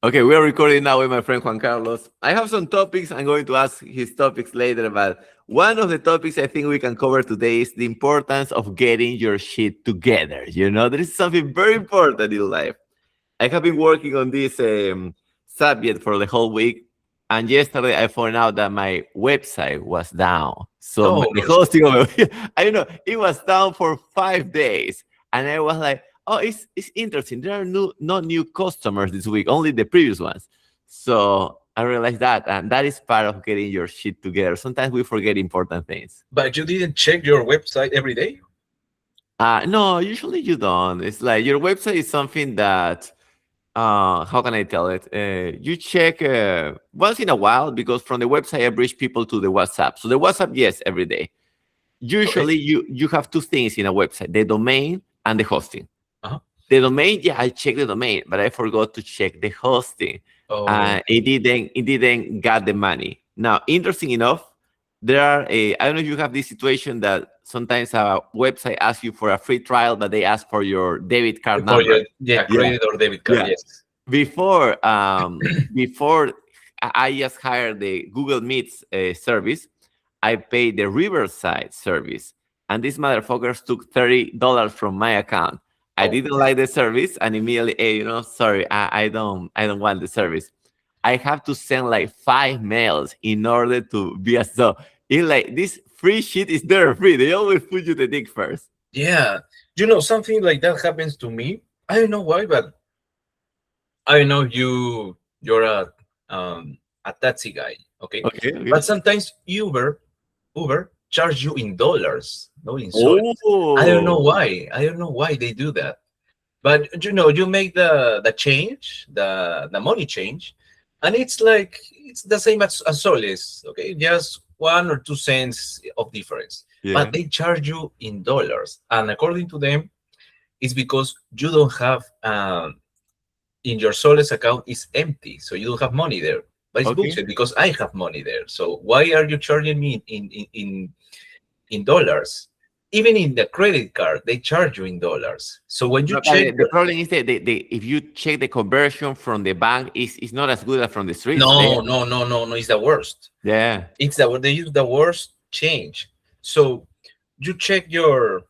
Okay, we are recording now with my friend Juan Carlos. I have some topics. I'm going to ask his topics later, but one of the topics I think we can cover today is the importance of getting your shit together. There is something very important in life. I have been working on this subject for the whole week, and yesterday I found out that my website was down. So Oh, the no, hosting of I don't know, it was down for 5 days, and I was like, "Oh, it's interesting. There are not new customers this week, only the previous ones." So I realized that, and that is part of getting your shit together. Sometimes we forget important things. but you didn't check your website every day? No, usually you don't. It's like your website is something that how can I tell it? You check once in a while because from the website I bridge people to the WhatsApp. So the WhatsApp, yes, every day. Okay. Usually you have two things in a website: the domain and the hosting. Uh-huh. The domain, yeah, I checked the domain, but I forgot to check the hosting. Oh, It didn't got the money. Now, interesting enough, there are I don't know if you have this situation that sometimes a website asks you for a free trial, but they ask for your debit card for number. your Yeah, credit or debit card, yeah. yes. Before I just hired the Google Meets service, I paid the Riverside service, and these motherfuckers took $30 from my account. I Oh, didn't like the service, and immediately, hey, sorry, I don't want the service. I have to send like 5 mails in order to be a so. It's like this free shit is never free. They always put you the dick first. yeah. Something like that happens to me. I don't know why, but I know you're a taxi guy, okay? Okay, But okay. sometimes Uber charge you in dollars, not in soles. I don't know Oh, why. I don't know why they do that. But you make the change, the money change, and it's like it's the same as soles, okay? Just 1 or 2 cents of difference. But yeah. they charge you in dollars, and according to them, it's because you don't have in your soles account is empty, so you don't have money there. But it's Okay. bullshit because I have money there. So why are you charging me in dollars? Even in the credit card, they charge you in dollars. So when you No, but check the problem is that if you check the conversion from the bank, it's not as good as from the streets. no, no, no, no, no, it's the worst. Yeah. It's the they use the worst change. So you check your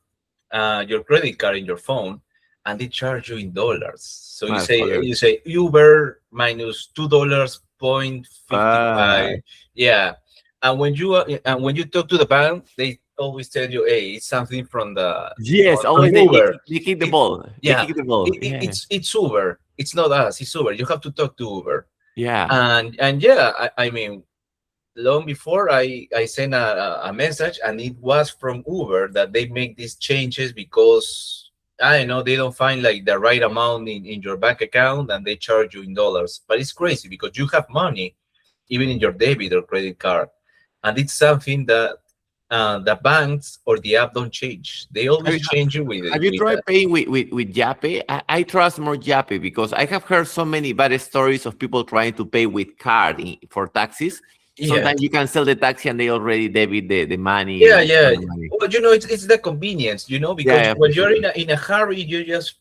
credit card in your phone, and they charge you in dollars. So Motherfuckers. you say Uber minus $2.55. Ah, Yeah, and when you talk to the bank, they always tell you, hey, it's something from yes, from always Uber. they kick the It, ball. They yeah, kick the ball. Yeah. it's Uber. It's not us. It's Uber. You have to talk to Uber. Yeah. And yeah, I mean, long before I sent a message, and it was from Uber that they make these changes because I know they don't find like the right amount in your bank account, and they charge you in dollars. But it's crazy because you have money even in your debit or credit card, and it's something that the banks or the app don't change. They Have always you, change you with have it you with tried paying with Yape? I trust more Yape because I have heard so many bad stories of people trying to pay with card for taxis. yeah. Sometimes you can sell the taxi and they already debit the Yeah, money. yeah. All the money. Well, it's the convenience, Yeah, because yeah, for when you're sure. in a hurry, you just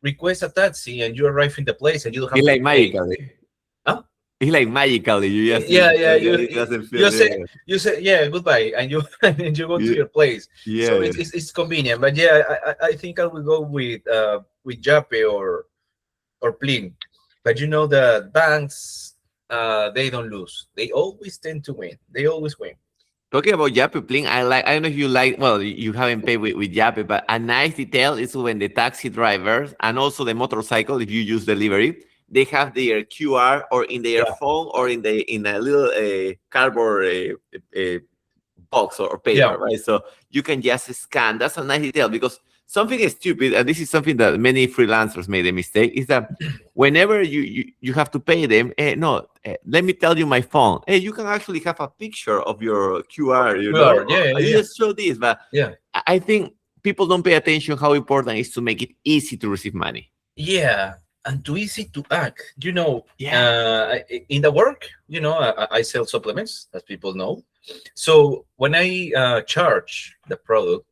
request a taxi and you arrive in the place and you don't It's have to like pay. magically. Huh? It's like magically. You just Yeah, yeah. it doesn't feel. You say Yeah. you say yeah, goodbye, and you and you go to Yeah. your place. So Yeah. it's convenient. But yeah, I think I will go with Jape or Plin. But the banks, they don't lose. They always tend to win. They always win. Talking about Yape Plink, I don't know if you like, well, you haven't paid with Yape, but a nice detail is when the taxi drivers and also the motorcycle, if you use delivery, they have their QR or in their Yeah, phone or in a little cardboard box or yeah, paper, right? So you can just scan. That's a nice detail because something is stupid, and this is something that many freelancers made a mistake, is that whenever you have to pay them, no, let me tell you my phone. Hey, you can actually have a picture of your QR, we are. Yeah, yeah, you yeah, just show this, but yeah. I think people don't pay attention how important it is to make it easy to receive money. Yeah, and too easy to act. Yeah. In the work, I sell supplements, as people know. So when I charge the product,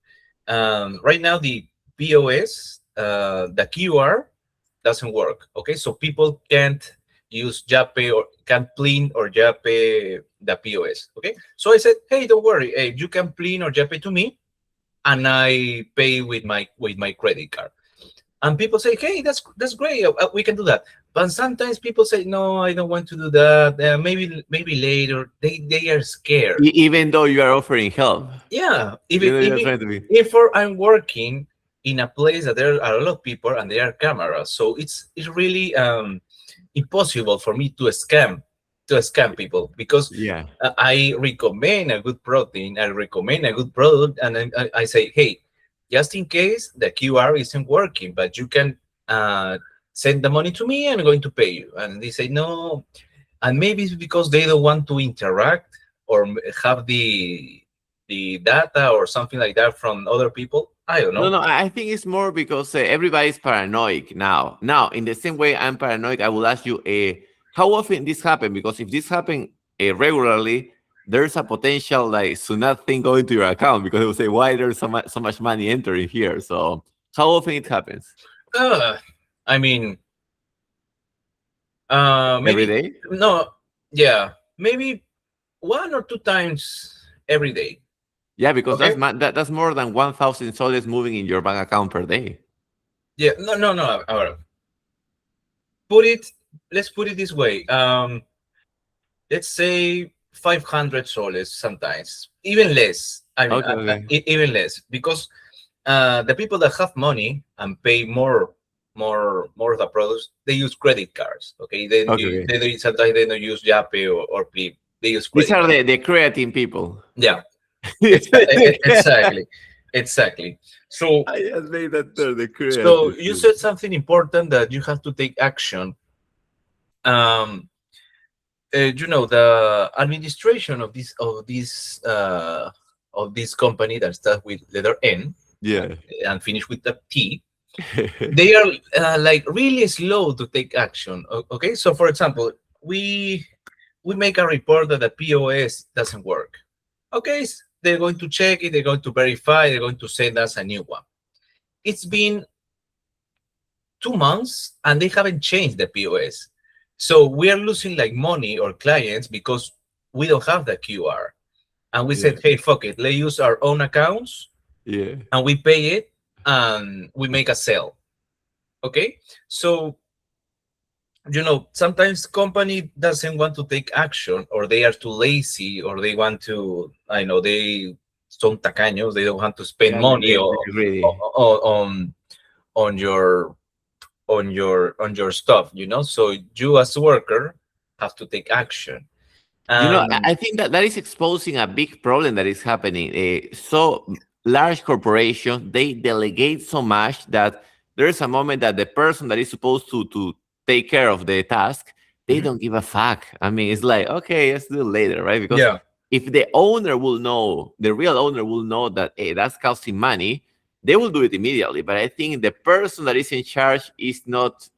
right now the POS, the QR, doesn't work. Okay, so people can't use Yape or can't clean or Yape the POS. Okay, so I said, hey, don't worry, you can clean or Yape to me, and I pay with my credit card. And people say, hey, that's great, we can do that. But sometimes people say, no, I don't want to do that. Maybe later. They are scared. Even though you are offering help, Yeah, you even know, you're even trying to be. if I'm working in a place that there are a lot of people and there are cameras, so it's really impossible for me to scam people, because Yeah. I recommend a good protein, I recommend a good product, and then I say, hey, just in case the QR isn't working, but you can send the money to me and I'm going to pay you. And they say no, and maybe it's because they don't want to interact or have the data or something like that from other people. I don't No, know. no, I think it's more because everybody's paranoid now. Now, in the same way I'm paranoid, I will ask you, how often this happen? Because if this happen regularly, there's a potential like Sunat thing going to your account because it will say why there's so much money entering here. So how often it happens? Uh, I mean, Every maybe day? no, yeah, maybe 1 or 2 times every day. Yeah, because Okay. that's more than 1,000 soles moving in your bank account per day. Yeah. No. No. No. Put it. Let's put it this way. Let's say 500 soles sometimes, even less. I mean, Okay, okay, even less, because the people that have money and pay more of the products, they use credit cards. Okay, okay, okay. sometimes they don't use Yape or Plip. They use These credit are cards. the creatine people. Yeah, I exactly, exactly. So just made that term, the so creatine you people. said something important, that you have to take action. Um, the administration of this company that starts with letter N Yeah. and finish with the T, they are like really slow to take action. Okay, so for example, we make a report that the POS doesn't work. Okay, they're going to check it, they're going to verify, they're going to send us a new one. It's been 2 months and they haven't changed the POS. So we are losing like money or clients because we don't have the QR. And we Yeah. said, hey, fuck it, let's use our own accounts Yeah. and we pay it and we make a sale. Okay. So, sometimes company doesn't want to take action, or they are too lazy, or they want to, I know, they son tacaños, they don't want to spend Yeah, money they're greedy. on your on your stuff. So you as a worker have to take action. I think that is exposing a big problem that is happening. Large corporations, they delegate so much that there's a moment that the person that is supposed to take care of the task, they Mhm. don't give a fuck. I mean, it's like, okay, let's do it later, right? Because Yeah, if the owner will know, the real owner will know that, hey, that's costing money, they will do it immediately. But I think the person that is in charge is not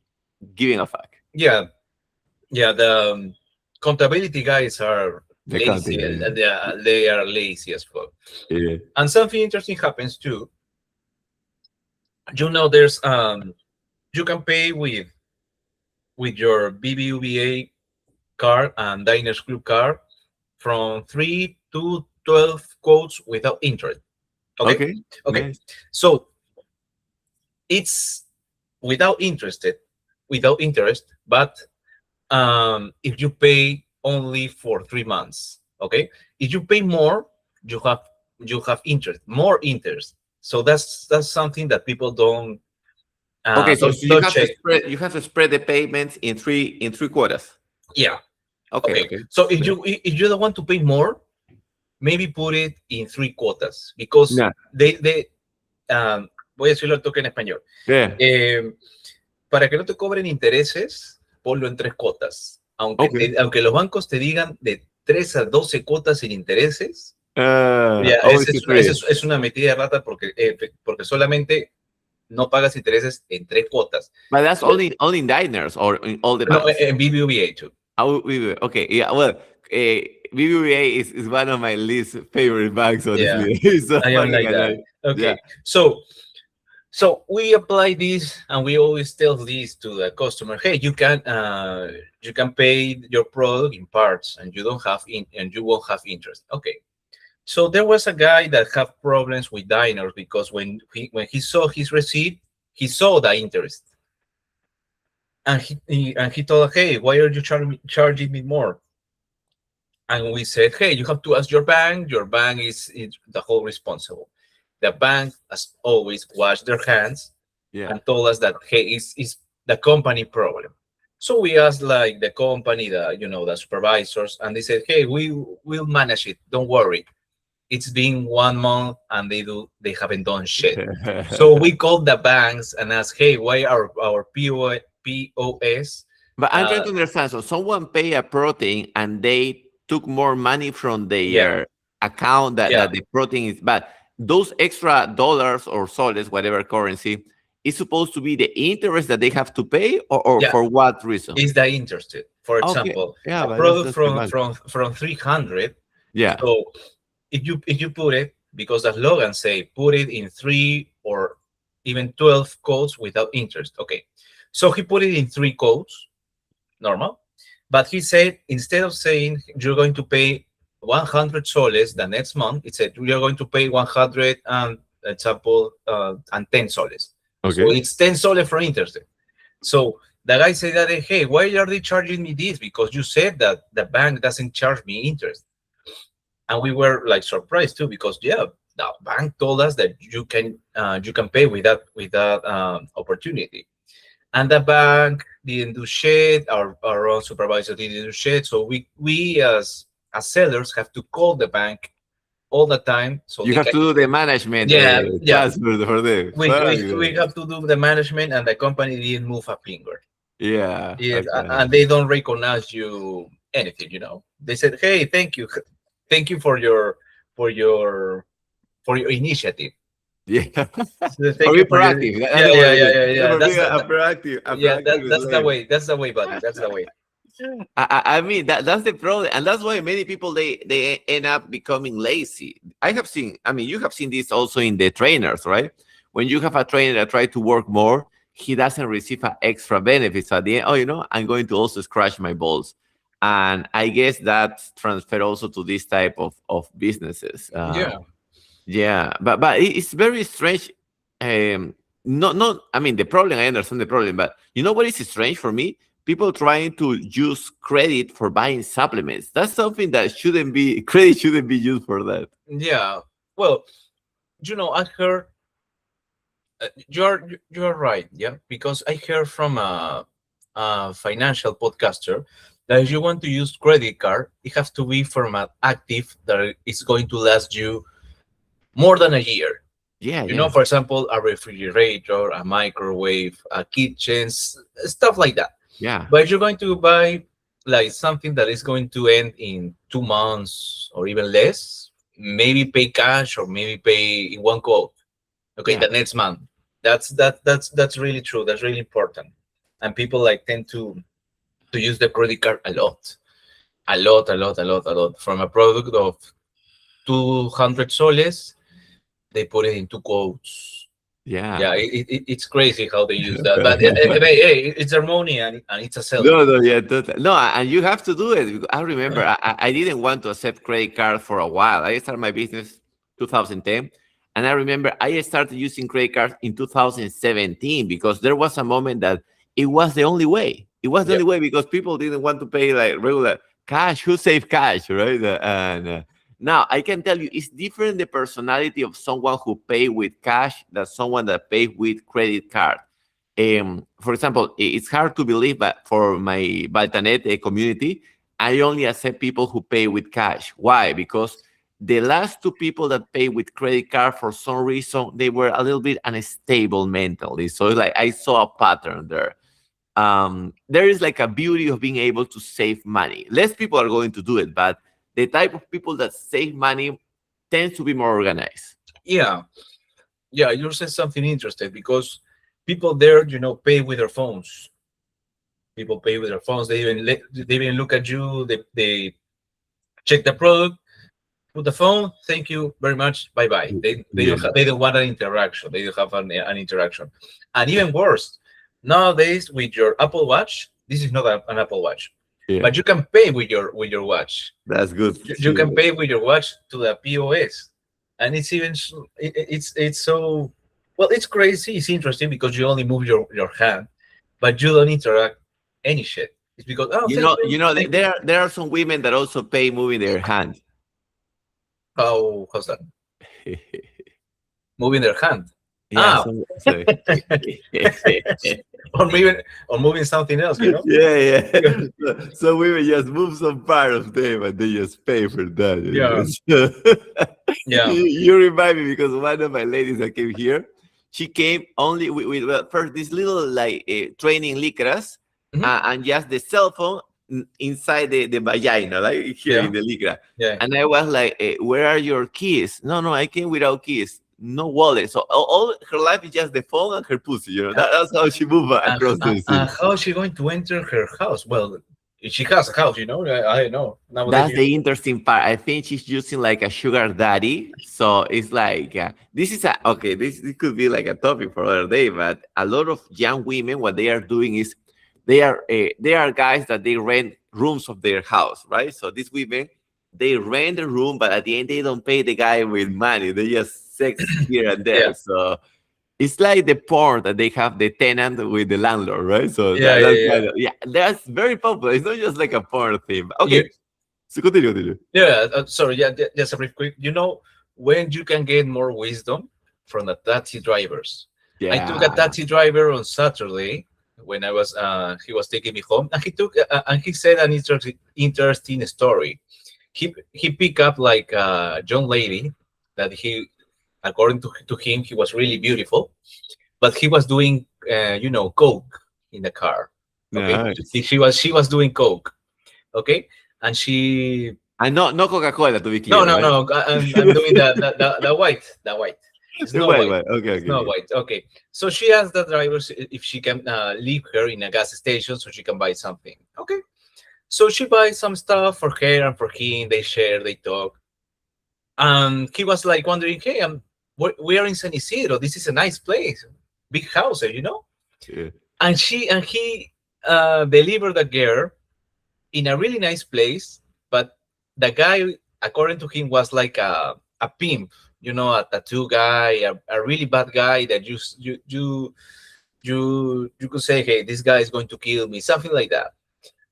giving a fuck. yeah, yeah. The accountability guys are The counting, lazy. They are lazy as fuck. yeah. And something interesting happens too. There's you can pay with your BBVA card and Diners Club card from 3 to 12 quotes without interest. Okay, Okay, okay. nice. So it's without interested, without interest, but if you pay only for 3 months. Okay, if you pay more, you have interest, more interest. So that's something that people don't Okay, uh, so, don't, so don't check. you have to spread the payments in three quarters. Yeah. Okay, Okay. okay. So if Yeah. you don't want to pay more, maybe put it in 3 quotas, because Yeah. they voy a decirlo al toque en español. Yeah. Eh, para que no te cobren intereses, ponlo en 3 cuotas. Okay. Aunque los bancos te digan de 3 a 12 cuotas sin intereses, ya, Always the three. es una metida de rata, porque solamente no pagas intereses en 3 cuotas. But that's only in diners or in all the No, banks. en BBVA too. Okay, yeah. Well, BBVA is one of my least favorite banks, Yeah, honestly. It's so I am fucking like that. annoying. Yeah. Okay, so So we apply this, and we always tell this to the customer: hey, you can pay your product in parts, and you won't have interest. Okay. So there was a guy that had problems with diners because when he saw his receipt, he saw the interest, and he told, hey, why are you charging me more? And we said, hey, you have to ask your bank. Your bank is the whole responsible. The bank, as always, washed their hands Yeah. and told us that, hey, it's the company problem. So we asked like the company, the supervisors, and they said, hey, we will manage it. Don't worry. It's been 1 month and they haven't done shit. So we called the banks and asked, hey, why our POS? But I'm trying Uh, to understand. So someone pay a protein and they took more money from yeah, their account yeah, that the protein is, but those extra dollars or soles, whatever currency, is supposed to be the interest that they have to pay, or yeah. for what reason? Is that interested? For Okay. example, Yeah, a but product that's the value. from 300. Yeah. So if you put it, because the slogan say put it in 3 or even 12 codes without interest. Okay, so he put it in 3 codes, normal, but he said instead of saying you're going to pay 100 soles the next month, it said you're going to pay 100 and example and 10 soles. So Okay. it's 10 soles for interest. So the guy said that, hey, why are they charging me this? Because you said that the bank doesn't charge me interest. And we were like surprised too, because yeah, the bank told us that you can pay with that opportunity, and the bank didn't do shit. Our own supervisor didn't do shit. So we as sellers have to call the bank all the time so You they have can. to do the management Yeah, yeah. task for them. We have to do the management, and the company didn't move a finger. Yeah. Yeah, Okay. and they don't recognize you anything. They said, hey, thank you for your initiative. Yeah. So For thank be you for your. proactive. That's Yeah, the yeah, word I yeah, think. yeah, Yeah, yeah. for being a Yeah, proactive that's the slave. way. That's the way, buddy. That's the way. I mean that's the problem, and that's why many people they end up becoming lazy. I have seen. I mean, you have seen this also in the trainers, right? When you have a trainer that try to work more, he doesn't receive a extra benefits at the end. Oh, I'm going to also scratch my balls, and I guess that transfer also to this type of businesses. Yeah, Yeah, but it's very strange. Um, not. I mean, the problem. I understand the problem, but you know what is strange for me? People trying to use credit for buying supplements. That's something that shouldn't be. Credit shouldn't be used for that. yeah. Well, I heard you're right. Yeah, because I heard from a financial podcaster that if you want to use credit card, it has to be from an active that is going to last you more than a year. Yeah, yeah, For example, a refrigerator, a microwave, a kitchen, stuff like that. yeah, But if you're going to buy like something that is going to end in 2 months or even less, maybe pay cash or maybe pay in one quote. Okay, yeah. the next month. That's really true. That's really important. And people like tend to use the credit card a lot, a lot, a lot, a lot, a lot. From a product of 200 soles, they put it in 2 quotes. Yeah. Yeah, it's crazy how they use that. But hey, it's their money, and it's a selling. No, no, yeah, totally. No, and you have to do it. Because I remember I didn't want to accept credit card for a while. I started my business 2010, and I remember I started using credit cards in 2017 because there was a moment that it was the only way. It was the Yeah, only way because people didn't want to pay like regular cash. Who save cash, right? And now I can tell you, it's different the personality of someone who pay with cash than someone that pay with credit card. For example, it's hard to believe, but for my Baltanet community, I only accept people who pay with cash. Why? Because the last two people that pay with credit card, for some reason, they were a little bit unstable mentally. So it's like I saw a pattern there. There is like a beauty of being able to save money. Less people are going to do it, but the type of people that save money tends to be more organized. yeah, yeah. You said something interesting because people there, pay with their phones. People pay with their phones. They even look at you. They check the product, put the phone. Thank you very much. Bye bye. Yeah. They don't want an interaction. They don't have an interaction. And even worse, nowadays with your Apple Watch, this is not an Apple Watch, Yeah. but you can pay with your watch. That's good You can too. pay with your watch to the POS, and it's even it's so well. It's crazy. It's interesting because you only move your hand, but you don't interact any shit. It's because oh thank you. There are some women that also pay moving their hand. How's that? Moving their hand. Yeah, Ah, so or moving something else. You know. yeah, yeah. So women just move some part of them and they just pay for that. Yeah. So, Yeah. you remind me because one of my ladies that came here, she came only with well, first this little like training licras Mhm. and just the cell phone inside the vagina, like here Yeah. in the licra. Yeah. And I was like, where are your keys? No, no, I came without keys. No wallet. So all her life is just the phone and her pussy. That's how she moved across the city. How is she going to enter her house? Well, she has a house. You know. I don't know nowadays. That's the interesting part. I think she's using like a sugar daddy. So it's like this is a okay. This could be like a topic for another day. But a lot of young women, what they are doing is they are guys that they rent rooms of their house, right? So these women they rent a room, but at the end they don't pay the guy with money. They just sex here and Yeah. there. So it's like the porn that they have the tenant with the landlord, right? So Yeah. that's Yeah. kind of yeah, that's very popular. It's not just like a porn thing. But Yeah. okay, so continue. Yeah, sorry. Yeah, just a brief quick. You know when you can get more wisdom from the taxi drivers. I took a Yeah. taxi driver on Saturday when I was he was taking me home, and he said an interesting story. He picked up like a young lady that he according to him he was really beautiful, but he was doing coke in the car. Okay, Nice. she was doing coke. Okay, and she And no Coca-Cola to be no, clear, no, right? no. I'm doing the white, the white. It's The not white white. one. Okay, It's okay, not okay. white. Okay. So she asked the driver if she can leave her in a gas station so she can buy something. Okay. So she buys some stuff for her and for him. They share, they talk. He was like wondering, hey, we are in San Isidro. This is a nice place, big house. Yeah. And he delivered the girl in a really nice place, but the guy, according to him, was like a pimp, a tattoo guy, a really bad guy that you could say, hey, this guy is going to kill me, something like that.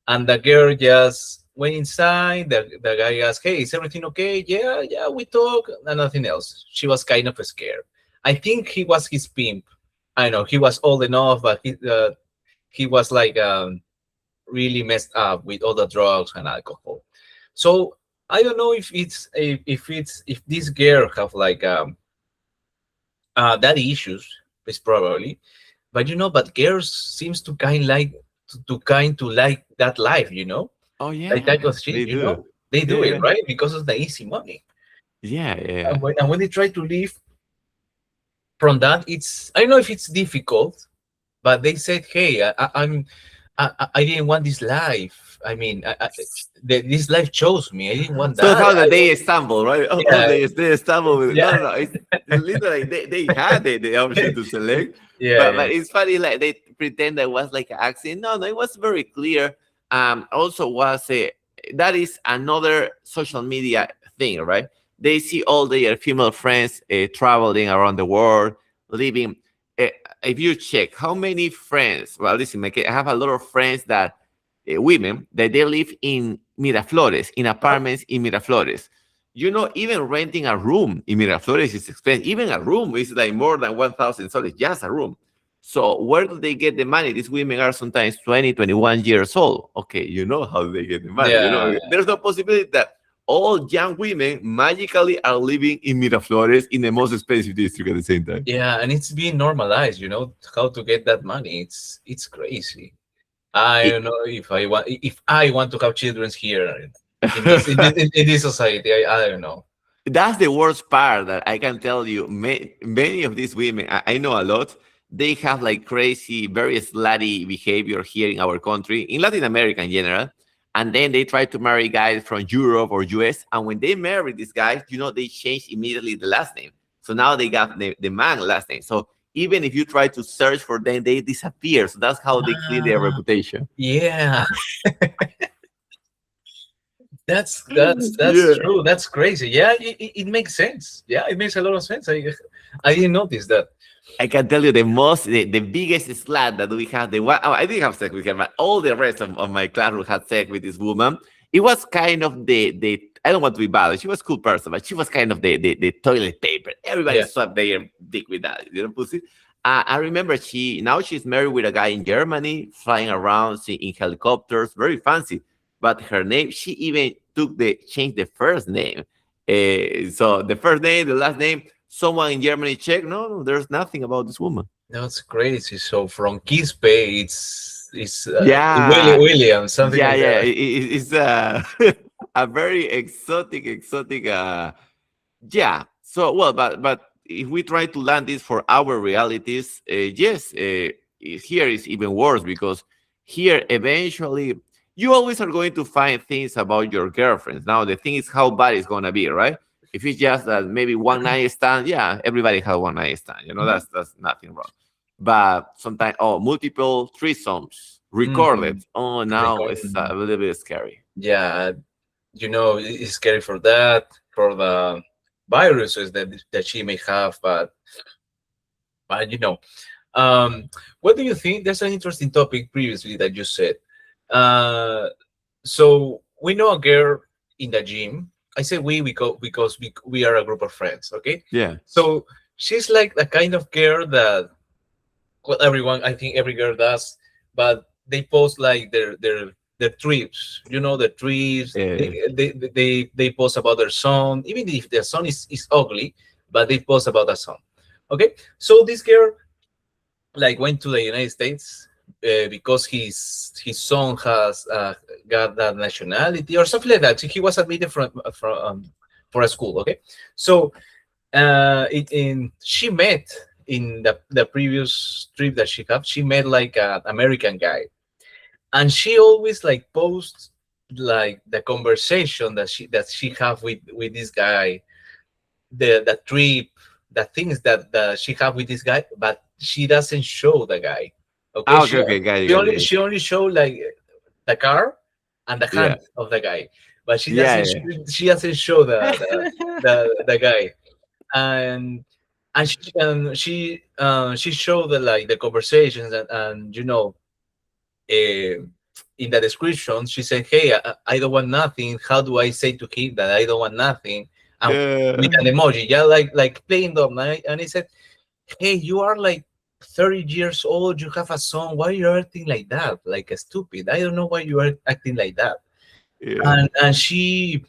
And the girl just went inside. The guy asked, hey, is everything okay? Yeah, yeah, we talk, and nothing else. She was kind of scared. I think he was his pimp. I know he was old enough, but he was like really messed up with all the drugs and alcohol. So I don't know if this girl have like daddy issues, it's probably, but but girls seems to kind to like that life. Oh That yeah, type of shit, they do. they Yeah, do yeah, it right because of the easy money. yeah, yeah. And when they try to leave from that, it's I don't know if it's difficult, but they said, "Hey, I didn't want this life. I mean, this life chose me. I didn't want So that. how that I they want, stumble, right? Oh, yeah, they stumble with no, yeah, no, no. It's literally they had the option to select, yeah, but yeah, it's funny like they pretend that was like an accident. No, no, it was very clear. Also was a that is another social media thing, right? They see all their female friends traveling around the world, living. Uh, if you check how many friends, well, listen, I have a lot of friends that women that they live in Miraflores, in apartments in Miraflores. Even renting a room in Miraflores is expensive. Even a room is like more than 1,000 soles, just a room. So where do they get the money? These women are sometimes 20, 21 years old. Okay, you know how they get the money. yeah, There's no possibility that all young women magically are living in Miraflores in the most expensive district at the same time. yeah. And it's being normalized. How to get that money. It's crazy. I It, don't know if I want to have children here in this society. I don't know. that's the worst part that I can tell you. Many of these women, I know a lot, they have like crazy, very slutty behavior here in our country, in Latin America in general. And then they try to marry guys from Europe or US. And when they marry these guys, they change immediately the last name. So now they got the man last name. So even if you try to search for them, they disappear. So that's how they clean their Ah, reputation. yeah, that's Yeah. true. That's crazy. Yeah, it makes sense. Yeah, it makes a lot of sense. I didn't notice that. I can tell you the biggest slut that we had. The one I didn't have sex with her, but all the rest of my class who had sex with this woman. It was kind of the I don't want to be bad. She was a cool person, but she was kind of the toilet paper. Everybody Yeah. swapped their dick with that, pussy. I remember she's married with a guy in Germany, flying around in helicopters, very fancy. But her name, she even changed the first name. So the first name, the last name, someone in Germany checked. No, no, there's nothing about this woman. That's crazy. So from Kispe, it's Yeah, William, something yeah, like yeah. that. It's a very exotic. Yeah. So well, but if we try to land this for our realities, yes, here is even worse because here eventually you always are going to find things about your girlfriends. Now the thing is how bad it's gonna be, right? If it's just that maybe one night stand, yeah, everybody has one night stand. Mhm. That's nothing wrong. But sometimes, multiple threesomes recorded. Mhm. Oh, now it's Recording. a little bit scary. Yeah, it's scary for that, for the viruses that she may have, but um, what do you think? There's an interesting topic previously that you said. Uh, so we know a girl in the gym. I say we because we are a group of friends. Okay, Yeah. so she's like the kind of girl that, well, everyone, I think every girl does, but they post like their trips. The trips. Uh, They post about their son, even if their son is ugly, but they post about the son. Okay, so this girl like went to the United States because his son has got that nationality or something like that. He was admitted for a school. Okay, so she met in the previous trip that she had. She met like an American guy, and she always like posts like the conversation that she have with this guy, the trip, the things that she have with this guy, but she doesn't show the guy. Okay, okay, okay, got it, she got only it. she only show like the car and the Yeah, hand of the guy, but she yeah, doesn't yeah. she doesn't show the guy. And she showed the conversations, and in the description she said, hey, I don't want nothing. How do I say to him that I don't want nothing? And with Yeah, an emoji, yeah, like playing dumb. And I said, hey, you are like 30 years old, you have a son, why you are acting like that, like a stupid? I don't know why you are acting like that. yeah. And she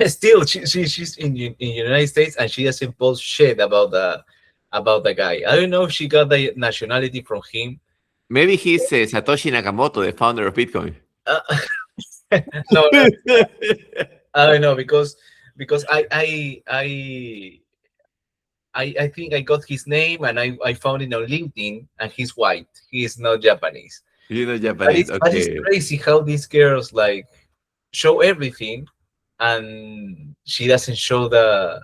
still, she's in United States, and she doesn't post shit about the guy. I don't know if she got the nationality from him. Maybe he's Satoshi Nakamoto, the founder of Bitcoin. uh, no, no, I don't know, because I think I got his name, and I found it on LinkedIn, and he's white. He is not Japanese. But Japanese. it's Okay. crazy how these girls like show everything, and she doesn't show the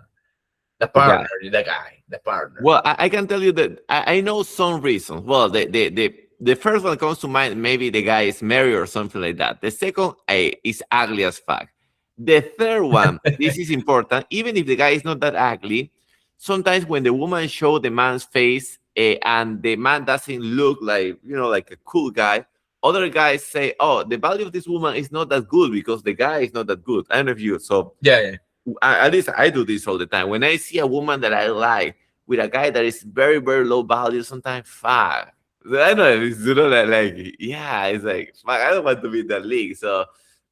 The partner, guy. the partner. Well, I can tell you that I know some reasons. Well, the first one comes to mind. Maybe the guy is married or something like that. The second is ugly as fuck. The third one, this is important. Even if the guy is not that ugly, sometimes when the woman show the man's face and the man doesn't look like like a cool guy, other guys say, "Oh, the value of this woman is not that good because the guy is not that good." I don't know if you so Yeah, yeah. at least I do this all the time. When I see a woman that I like with a guy that is very, very low value, sometimes fuck. I don't know, it's like yeah, it's like fuck, I don't want to be in that league. So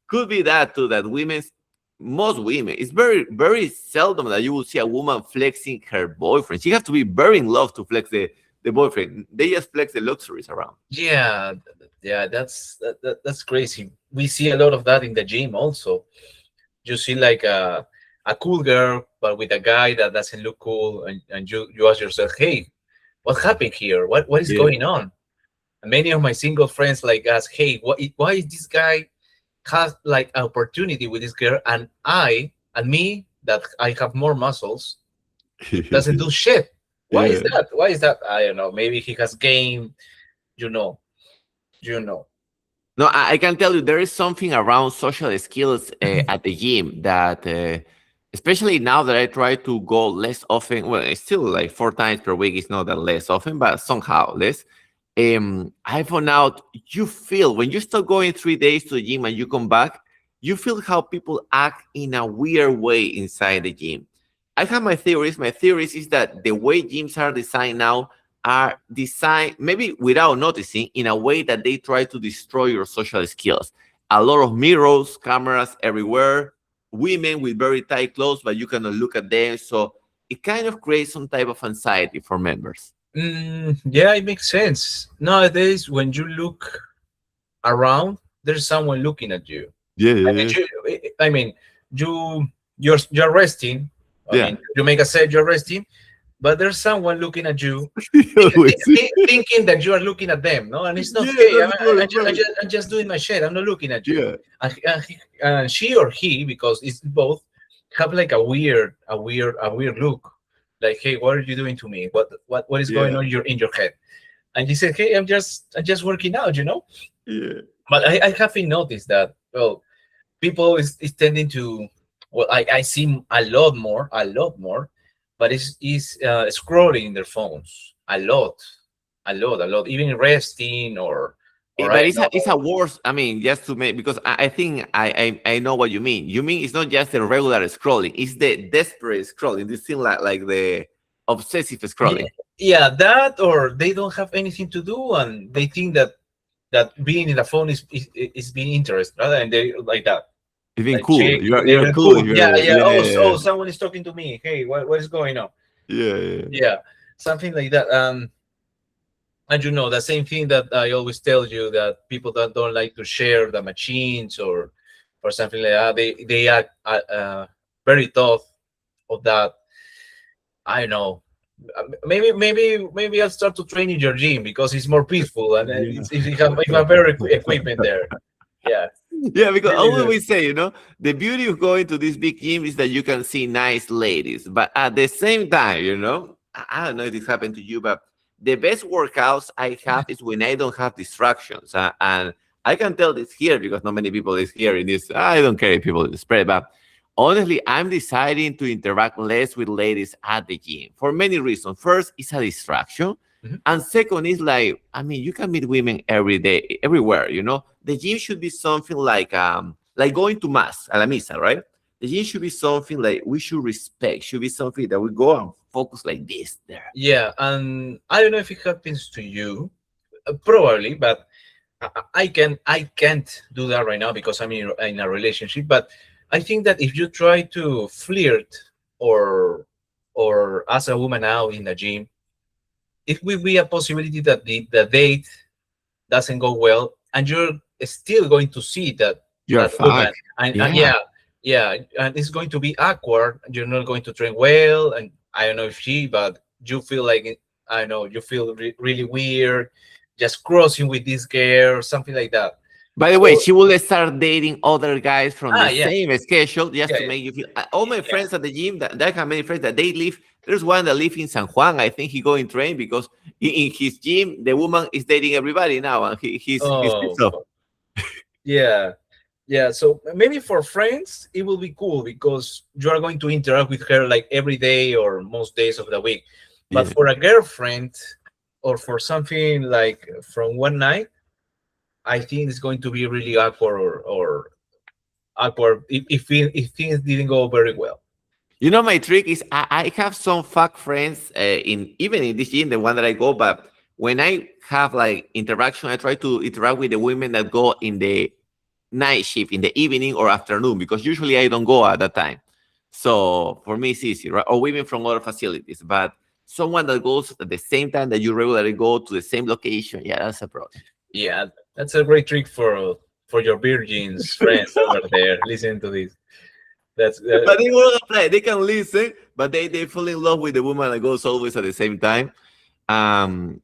could be that too, that most women, it's very, very seldom that you will see a woman flexing her boyfriend. She has to be very in love to flex the boyfriend. They just flex the luxuries around. Yeah, yeah, that's crazy. We see a lot of that in the gym also. You see like a cool girl, but with a guy that doesn't look cool, and you ask yourself, hey, what happened here? What is Yeah. going on? And many of my single friends like ask, hey, why is this guy has like an opportunity with this girl, and me that I have more muscles doesn't do shit. Why is Yeah. that? Why is that? I don't know. Maybe he has gained, you know, you know. No, I can tell you there is something around social skills at the gym that, especially now that I try to go less often. Well, it's still like 4 times per week. It's not that less often, but somehow less. I found out you feel when you start going 3 days to the gym and you come back, you feel how people act in a weird way inside the gym. I have my theories. My theories is that the way gyms are designed now are designed maybe without noticing in a way that they try to destroy your social skills. A lot of mirrors, cameras everywhere, women with very tight clothes, but you cannot look at them. So it kind of creates some type of anxiety for members. Yeah, it makes sense. Nowadays, when you look around, there's someone looking at you. Yeah, I mean, yeah, I mean, you you're resting. I yeah. mean, you make a set, you're resting, but there's someone looking at you, Yeah. Always. thinking that you are looking at them, no? And it's not. Yeah, Hey, that's right, right. I'm just doing my shit. I'm not looking at you. Yeah, And she or he, because it's both, have like a weird look. Like, hey, what are you doing to me? What is going yeah, on in your head? And he said, hey, I'm just working out, you know. yeah. But I haven't noticed that. Well, people is tending to, well, I see a lot more, but it's scrolling their phones a lot, even resting or I But don't know. it's a worse. I mean, just to make because I think I know what you mean. You mean it's not just the regular scrolling; it's the desperate scrolling. This thing like the obsessive Yeah, scrolling. yeah, that, or they don't have anything to do and they think that being in the phone is being interested, rather, and they like that. It's been Like, cool. check, You're they're cool. cool. Yeah, You're yeah. Oh, yeah, someone is talking to me. Hey, what is going on? yeah, yeah. Yeah, something like that. And you know, the same thing that I always tell you, that people that don't like to share the machines or something like that. They are very tough of that. I know. Maybe I'll start to train in your gym because it's more peaceful and Yeah. you have better equipment there. Yeah. Yeah, because Really always good. we say, the beauty of going to this big gym is that you can see nice ladies. But at the same time, I don't know if this happened to you, but the best workouts I have is when I don't have distractions. And I can tell this here because not many people is here in this. I don't care if people spread, but honestly, I'm deciding to interact less with ladies at the gym for many reasons. First, it's a distraction. Mhm. And second is like, I mean, you can meet women every day, everywhere. The gym should be something like going to mass, a la misa, right? The gym should be something like we should respect, should be something that we go and focus like this there. Yeah, and I don't know if it happens to you, probably, but I can't do that right now because I'm in a relationship. But I think that if you try to flirt or or ask a woman out in the gym, it will be a possibility that the date doesn't go well, and you're still going to see You're that woman, fucked. and Yeah. yeah, and it's going to be awkward. You're not going to train well, and I don't know if she, but you feel like I don't know, you feel really weird, just crossing with this girl, something like that. By the way, So she will start dating other guys from the yeah, same schedule just yeah, to make you feel. All my yeah. friends at the gym, that I have many friends that they live. There's one that lives in San Juan. I think he go in train because in his gym, the woman is dating everybody now, and he's Oh, pissed off. yeah, yeah. So maybe for friends, it will be cool because you are going to interact with her like every day or most days of the week. But Yeah. for a girlfriend or for something like from one night, I think it's going to be really awkward or awkward if things didn't go very well. My trick is I have some fuck friends in even in this gym, the one that I go, but when I have like interaction, I try to interact with the women that go in the night shift in the evening or afternoon because usually I don't go at that time. So for me, it's easy, right? Or women from other facilities, but someone that goes at the same time that you regularly go to the same location, yeah, that's a problem. Yeah, that's a great trick for your virgins friends over there. Listen to this. That's But they will apply. They can listen, but they fall in love with the woman that goes always at the same time.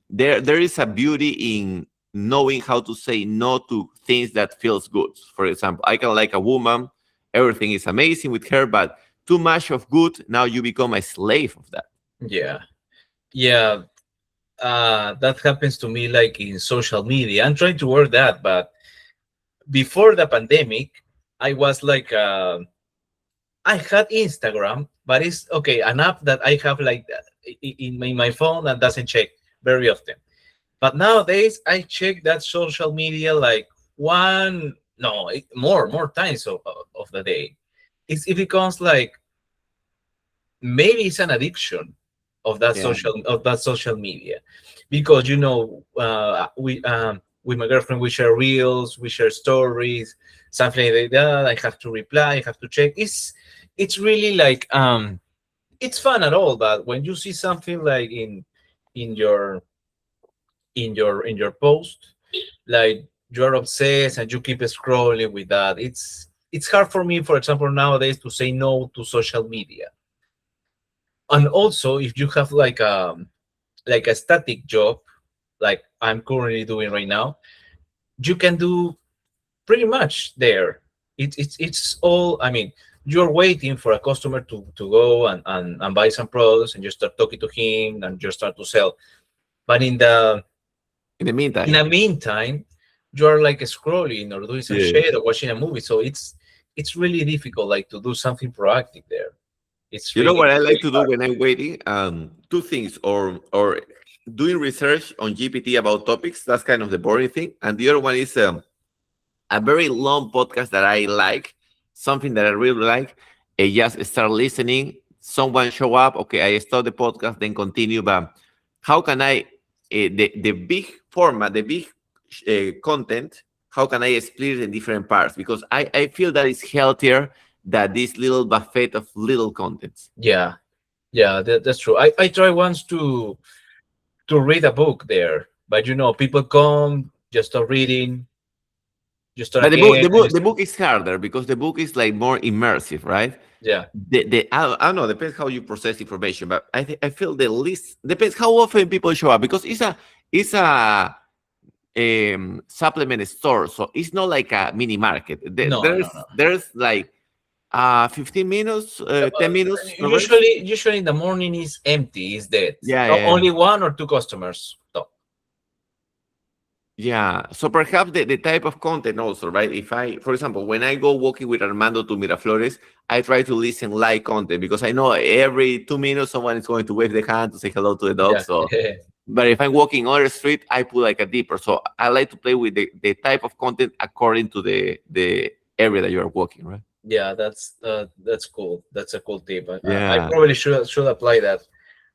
There is a beauty in knowing how to say no to things that feels good. For example, I can like a woman, everything is amazing with her, but too much of good, now you become a slave of that. Yeah, yeah. That happens to me like in social media. I'm trying to work that, but before the pandemic, I was like, I had Instagram, but it's okay, an app that I have like in my phone and doesn't check very often. But nowadays, I check that social media like one, no, more times of the day. It becomes like maybe it's an addiction Yeah. of that social media, because we with my girlfriend we share reels, we share stories, something like that. I have to reply, I have to check. It's really like it's fun at all, but when you see something like in your in your post, like you're obsessed and you keep scrolling with that, it's hard for me, for example, nowadays to say no to social media. And also, if you have like a static job like I'm currently doing right now, you can do pretty much there. It's all, I mean, you're waiting for a customer to go and buy some products, and you start talking to him and you start to sell. But In the in meantime, the meantime, you're like scrolling or doing some yeah. shit or watching a movie. So it's really difficult like to do something proactive there. It's You know really, what I like really to do hard. when I'm waiting? Two things, or doing research on GPT about topics. That's kind of the boring thing. And the other one is a very long podcast that I like, something that I really like. I just start listening. Someone show up. Okay, I start the podcast, then continue. But how can I the big format, the big content? How can I split it in different parts? Because I feel that it's healthier than this little buffet of little contents. Yeah, yeah, that's true. I tried once to read a book there, but people come, just start reading, you start But the book, again, the and book, the book is harder because the book is like more immersive, right? yeah, I don't know, depends how you process information, but I feel the least depends how often people show up because it's a supplement store, so it's not like a mini market. no, no, no. There's like 15 minutes, Uh, 10 minutes coverage. usually in the morning is empty, is dead. Yeah, yeah. Only one or two customers talk. Yeah. So perhaps the type of content also, right? If I, for example, when I go walking with Armando to Miraflores, I try to listen live content because I know every 2 minutes someone is going to wave the hand to say hello to the dog. Yeah, So, but if I'm walking on the street, I put like a deeper. So I like to play with the type of content according to the area that you're walking, right? yeah, that's cool. That's a cool tip. I Yeah. probably should apply that.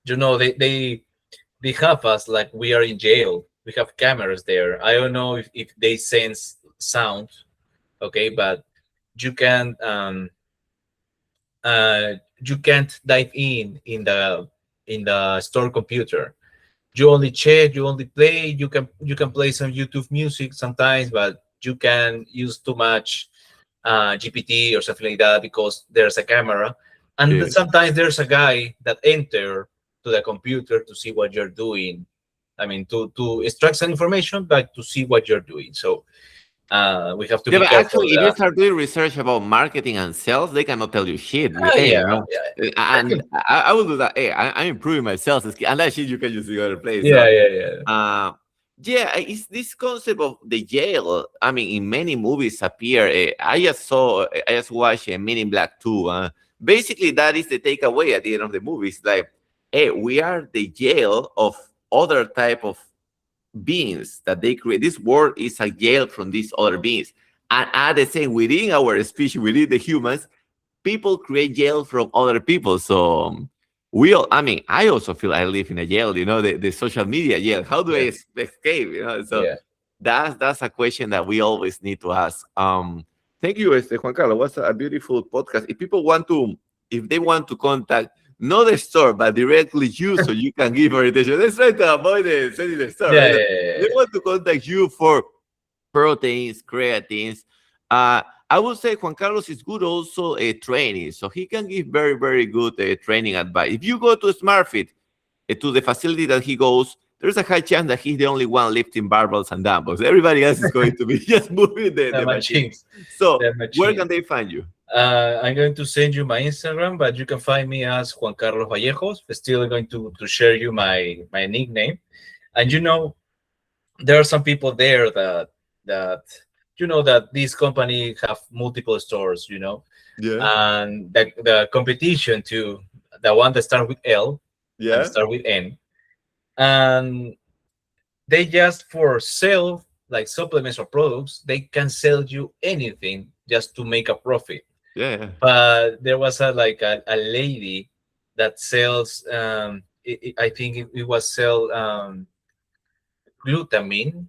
They have us like we are in jail. We have cameras there. I don't know if they sense sound, okay, but you can you can't dive in the store computer. You only check, you only play. You can play some YouTube music sometimes, but you can use too much GPT or something like that because there's a camera, and Yeah. sometimes there's a guy that enter to the computer to see what you're doing. I mean, to extract some information, but to see what you're doing. So we have to Yeah, be but careful actually, of if you that. start doing research about marketing and sales, they cannot tell you shit. Yeah, Hey, you know, yeah, I and can. I will do that. Hey, I'm improving my sales skills, and that shit you can use in other place. Yeah, So, yeah, yeah, uh, yeah, it's this concept of the jail. I mean, in many movies appear. I just watched Men in Black 2. Basically, that is the takeaway at the end of the movie. It's like, hey, we are the jail of other type of beings that they create. This world is a jail from these other beings. And at the same, within our species, within the humans, people create jail from other people. So we all, I mean, I also feel I live in a jail, the social media jail. How do yeah, I escape? So yeah. that's a question that we always need to ask. Thank you, Juan Carlos. What's a beautiful podcast. If they want to contact not the store, but directly you, so you can give orientation. Let's try to avoid sending the store, Yeah, right? yeah, yeah, They yeah. want to contact you for proteins, creatines. I would say Juan Carlos is good also training, so he can give very, very good training advice. If you go to SmartFit, to the facility that he goes, there's a high chance that he's the only one lifting barbells and dumbbells. Everybody else is going to be just moving The the machine. machines. So The where machine. can they find you? I'm going to send you my Instagram, but you can find me as Juan Carlos Vallejos. Still going to share you my nickname. And there are some people there that that this company have multiple stores, Yeah. and the competition to the one that start with L and Yeah. start with N, and they just for sell like supplements or products, they can sell you anything just to make a profit. Yeah. But there was a lady that sells I think it was sell glutamine,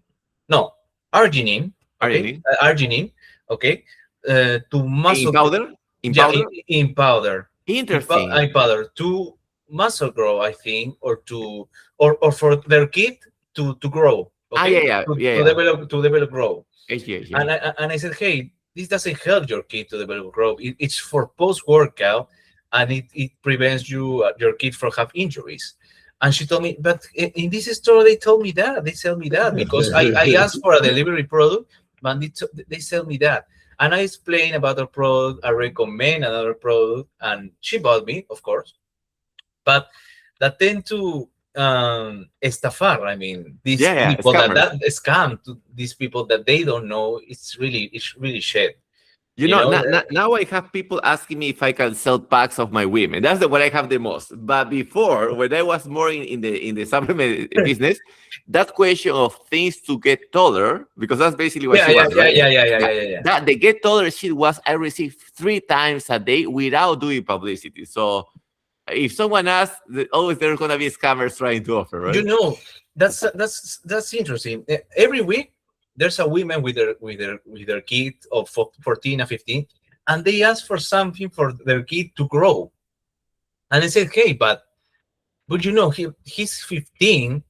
no, arginine, okay, Arnie. arginine, okay, to In muscle, powder? In yeah, powder? in powder, Interesting. in powder to muscle grow, I think, or to or for their kid to grow, Ah, okay, to yeah. develop grow. Yeah. And I said, hey, this doesn't help your kid to develop growth. It's for post workout, and it prevents your kid from have injuries. And she told me, but in this store they told me that they sell me that because I asked for a delivery product, but they sell me that. And I explained about the product. I recommend another product, and she bought me, of course. But that tend to estafar. I mean, these Yeah. people Scammers. that scam to these people that they don't know. It's really shit. You You know, know? now I have people asking me if I can sell packs of my women. That's what I have the most. But before, when I was more in the supplement business, that question of things to get taller, because that's basically what Yeah, she yeah, was, yeah, right? yeah, yeah, yeah, That, yeah, yeah. that the get taller shit was I received 3 times a day without doing publicity. So if someone asks, always there's gonna be scammers trying to offer, You right? know, that's interesting. Every week there's a woman with their kid of 14 and 15, and they ask for something for their kid to grow. And I said, hey, but he's 15.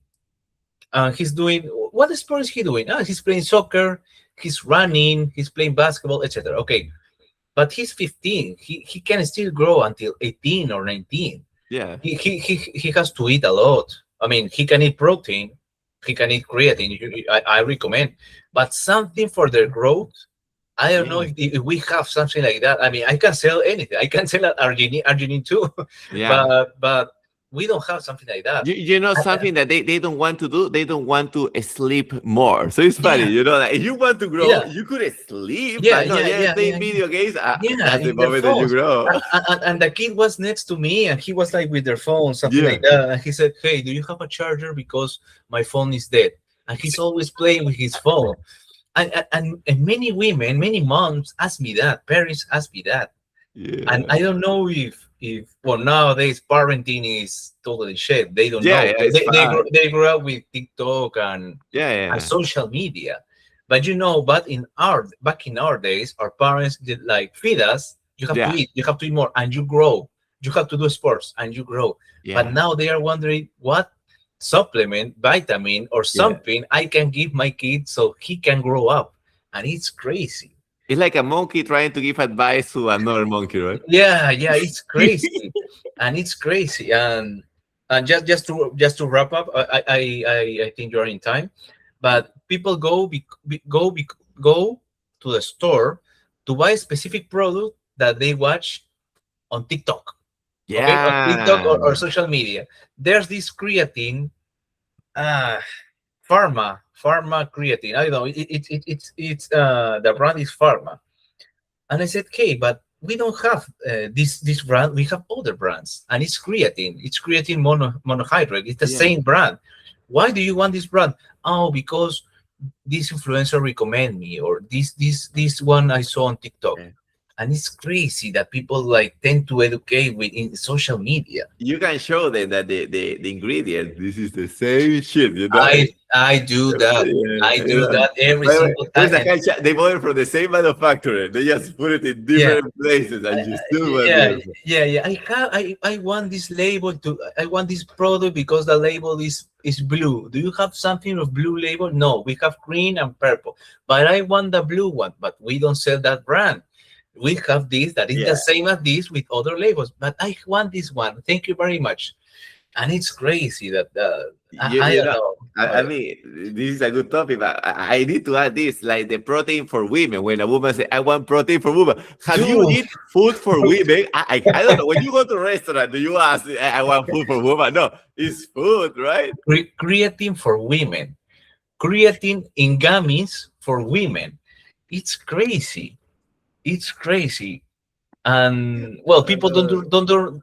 He's doing what sport is he doing? He's playing soccer, he's running, he's playing basketball, etc. Okay, but he's 15. He can still grow until 18 or 19. Yeah. He has to eat a lot. I mean, he can eat protein, he can eat creatine. I recommend, but something for their growth. I don't know Yeah. if we have something like that. I mean, I can sell anything. I can sell arginine too, Yeah. but we don't have something like that. You know something that they don't want to do? They don't want to sleep more. So it's funny, Yeah, like if you want to grow, yeah, you could sleep, yeah, but no, yeah, yeah, yeah, playing yeah, video games, yeah, that's the in their moment that you phones. grow. And the kid was next to me, and he was like with their phone, something Yeah. like that. And he said, hey, do you have a charger? Because my phone is dead. And he's always playing with his phone. And many women, many moms ask me that. Parents ask me that. And Yeah. I don't know if well, nowadays parenting is totally shit. They don't Yeah, know. yeah, it's fun. They grew up with TikTok and Yeah. social media. But back in our days, our parents did like feed us. Yeah. You have to eat more, and you grow. You have to do sports, and you grow. But Yeah. now they are wondering what supplement, vitamin, or Yeah. something I can give my kid so he can grow up, and it's crazy. It's like a monkey trying to give advice to another monkey, right? Yeah, yeah, it's crazy, and it's crazy, and just to wrap up, I think you're in time, but people go to the store to buy a specific product that they watch on TikTok, okay, on TikTok Yeah. or social media. There's this creatine, uh, pharma creatine. I don't know. It's the brand is Pharma. And I said, okay, but we don't have this brand. We have other brands, and it's creatine. It's creatine monohydrate. It's the Yeah. same brand. Why do you want this brand? Oh, because this influencer recommend me, or this one I saw on TikTok. Yeah. And it's crazy that people like tend to educate with in social media. You can show them that the ingredient, this is the same shit, I do that. I do Yeah. that every By the way, single there's time. a high chance they bought it from the same manufacturer. They just put it in Yeah, different places, and you still went yeah, there. yeah. I want this label to. I want this product because the label is blue. Do you have something of blue label? No, we have green and purple. But I want the blue one. But we don't sell that brand. We have this that is the Yeah. same as this with other labels. But I want this one. Thank you very much. and it's crazy that I You don't know, know. I mean, this is a good topic, but I need to add this, like the protein for women. When a woman say, "I want protein for women," have you Dude, eat food for women? I don't know. When you go to a restaurant, do you ask, "I want food for women"? No, it's food, right? creatine for women, creatine in gummies for women. It's crazy. It's crazy. And well, people don't do.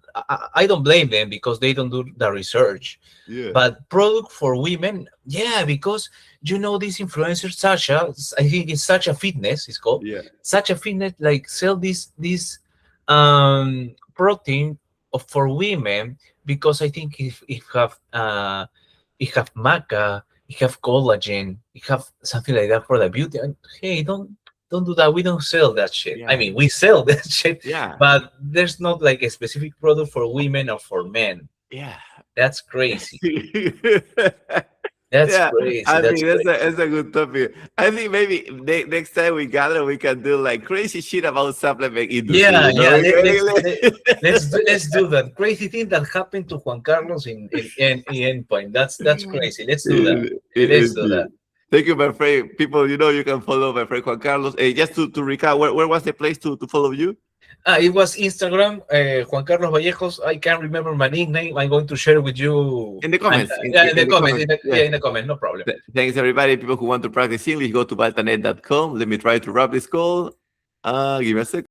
I don't blame them because they don't do the research. Yeah, But product for women, yeah, because this influencer Sasha, I think it's Sasha Fitness, it's called yeah, Sasha Fitness, like sell this protein for women because I think it have maca, it have collagen, it have something like that for the beauty. And hey, don't do that. We don't sell that shit. I yeah, mean, we sell that shit, yeah, but there's not like a specific product for women or for men. yeah. That's crazy. That's Yeah, crazy. I That's mean crazy. that's a good topic. I think maybe next time we gather, we can do like crazy shit about supplement industry. Yeah, You know, yeah. Let's we do that crazy thing that happened to Juan Carlos in Endpoint. That's can- crazy. Let's do that. Let's do Indeed. that. Thank you, my friend. People, you can follow my friend Juan Carlos. Just to recap, where was the place to follow you? It was Instagram, Juan Carlos Vallejos. I can't remember my nickname. I'm going to share with you. In the And comments. yeah, in the In the comments. comments. Yeah. Yeah, in the comments. No problem. Thanks, everybody. People who want to practice English, go to baltanet.com. Let me try to wrap this call. Give me a second.